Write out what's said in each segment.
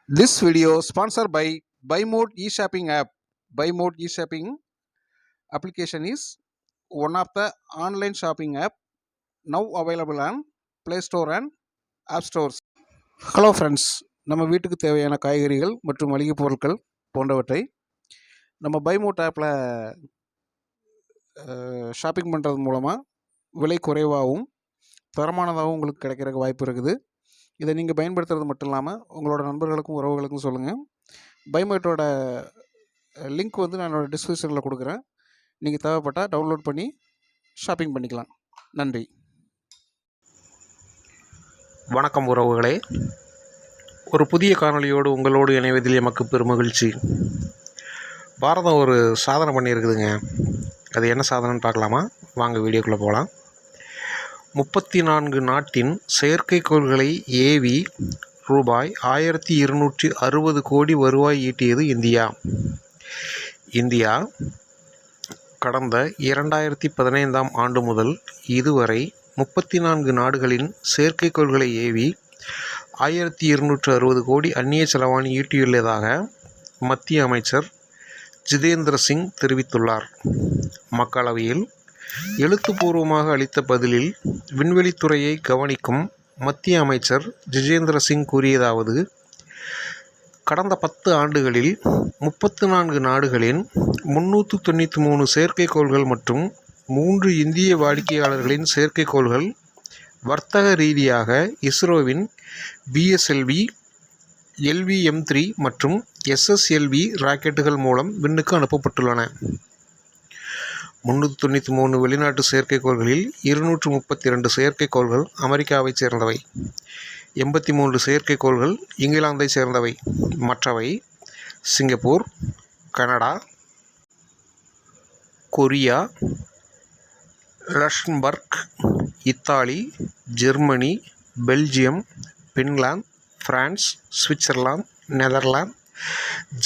This video sponsored by BuyMode e-shopping app. BuyMode e-shopping application is one of the online shopping app now available on Play Store and App Stores. Hello friends, நம்ம வீட்டுக்கு தேவையான காய்கறிகள் மற்றும் மளிகை பொருட்கள் போன்றவற்றை நம்ம பைமோட் ஆப்பில் ஷாப்பிங் பண்ணுறது மூலமாக விலை குறைவாகவும் தரமானதாகவும் உங்களுக்கு கிடைக்கிறதுக்கு வாய்ப்பு இருக்குது. இதை நீங்கள் பயன்படுத்துறது மட்டும் இல்லாமல் உங்களோட நண்பர்களுக்கும் உறவுகளுக்கும் சொல்லுங்கள். பைமோட்டோட லிங்க் வந்து நான் என்னோடய டிஸ்கிரிப்ஷனில் கொடுக்குறேன். நீங்கள் தேவைப்பட்டால் டவுன்லோட் பண்ணி ஷாப்பிங் பண்ணிக்கலாம். நன்றி. வணக்கம் உறவுகளே, ஒரு புதிய காணொளியோடு உங்களோடு இணைவதில் எமக்கு பெருமகிழ்ச்சி. பாரதம் ஒரு சாதனை பண்ணியிருக்குதுங்க. அது என்ன சாதனைன்னு பார்க்கலாமா? வாங்க வீடியோக்குள்ளே போகலாம். 34 நாட்டின் செயற்கைக்கோள்களை ஏவி ரூபாய் 1260 கோடி வருவாய் ஈட்டியது இந்தியா. கடந்த 2015ஆம் ஆண்டு முதல் இதுவரை 34 நாடுகளின் செயற்கைக்கோள்களை ஏவி 1260 கோடி அந்நிய செலவாணி ஈட்டியுள்ளதாக மத்திய அமைச்சர் ஜிதேந்திர சிங் தெரிவித்துள்ளார். மக்களவையில் எழுத்துப்பூர்வமாக அளித்த பதிலில் விண்வெளித்துறையை கவனிக்கும் மத்திய அமைச்சர் ஜிதேந்திர சிங் கூறியதாவது: கடந்த 10 ஆண்டுகளில் 34 நாடுகளின் 393 செயற்கைக்கோள்கள் மற்றும் 3 இந்திய வாடிக்கையாளர்களின் செயற்கைக்கோள்கள் வர்த்தக ரீதியாக இஸ்ரோவின் பிஎஸ்எல்வி, LVM-3 மற்றும் SSLV ராக்கெட்டுகள் மூலம் விண்ணுக்கு அனுப்பப்பட்டுள்ளன. 393 வெளிநாட்டு செயற்கைக்கோள்களில் 232 செயற்கைக்கோள்கள் அமெரிக்காவைச் சேர்ந்தவை, 83 செயற்கைக்கோள்கள் இங்கிலாந்தைச் சேர்ந்தவை, மற்றவை Singapore, Canada, Korea, Luxembourg, Italy, Germany, Belgium, Finland, France, Switzerland, Netherlands,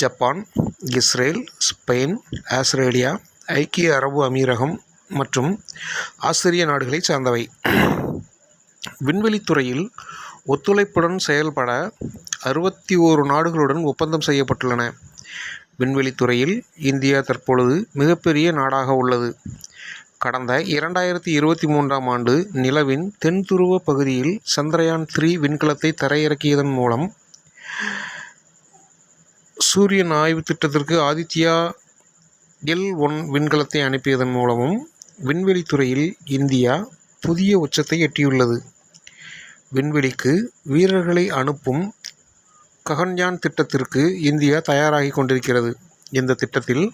Japan, Israel, Spain, Australia, ஐக்கிய அரபு அமீரகம் மற்றும் ஆஸ்திரிய நாடுகளைச் சார்ந்தவை. விண்வெளித்துறையில் ஒத்துழைப்புடன் செயல்பட 61 நாடுகளுடன் ஒப்பந்தம் செய்யப்பட்டுள்ளன. விண்வெளித்துறையில் இந்தியா தற்பொழுது மிகப்பெரிய நாடாக உள்ளது. கடந்த 2023ஆம் ஆண்டு நிலவின் தென்துருவ பகுதியில் சந்திரயான் 3 விண்கலத்தை தரையிறக்கியதன் மூலம் சூரியன் ஆய்வு திட்டத்திற்கு ஆதித்யா L1 விண்கலத்தை அனுப்பியதன் மூலமும் விண்வெளித்துறையில் இந்தியா புதிய உச்சத்தை எட்டியுள்ளது. விண்வெளிக்கு வீரர்களை அனுப்பும் ககன்யான் திட்டத்திற்கு இந்தியா தயாராகி கொண்டிருக்கிறது. இந்த திட்டத்தில்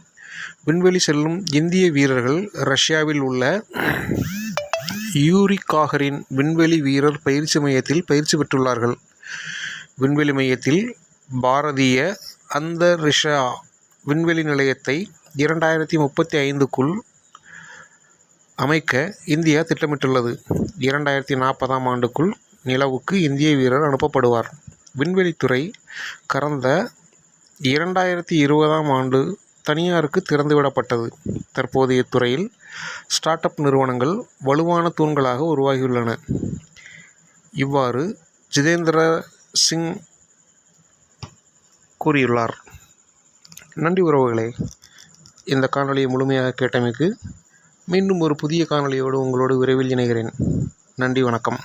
விண்வெளி செல்லும் இந்திய வீரர்கள் ரஷ்யாவில் உள்ள யூரி காகரின் விண்வெளி வீரர் பயிற்சி மையத்தில் பயிற்சி பெற்றுள்ளார்கள். விண்வெளி மையத்தில் பாரதிய அந்தரிக்ஷா விண்வெளி நிலையத்தை 2035க்குள் அமைக்க இந்தியா திட்டமிட்டுள்ளது. 2040ஆம் ஆண்டுக்குள் நிலவுக்கு இந்திய வீரர் அனுப்பப்படுவார். விண்வெளித்துறை கடந்த 2020ஆம் ஆண்டு தனியாருக்கு திறந்துவிடப்பட்டது. தற்போதைய துறையில் ஸ்டார்ட் அப் நிறுவனங்கள் வலுவான தூண்களாக உருவாகியுள்ளன. இவ்வாறு ஜிதேந்திர சிங் கூறியுள்ளார். நன்றி உறவுகளே. இந்த காணொலியை முழுமையாக கேட்டமைக்கு மீண்டும் ஒரு புதிய காணொலியோடு உங்களோடு விரைவில் இணைகிறேன். நன்றி, வணக்கம்.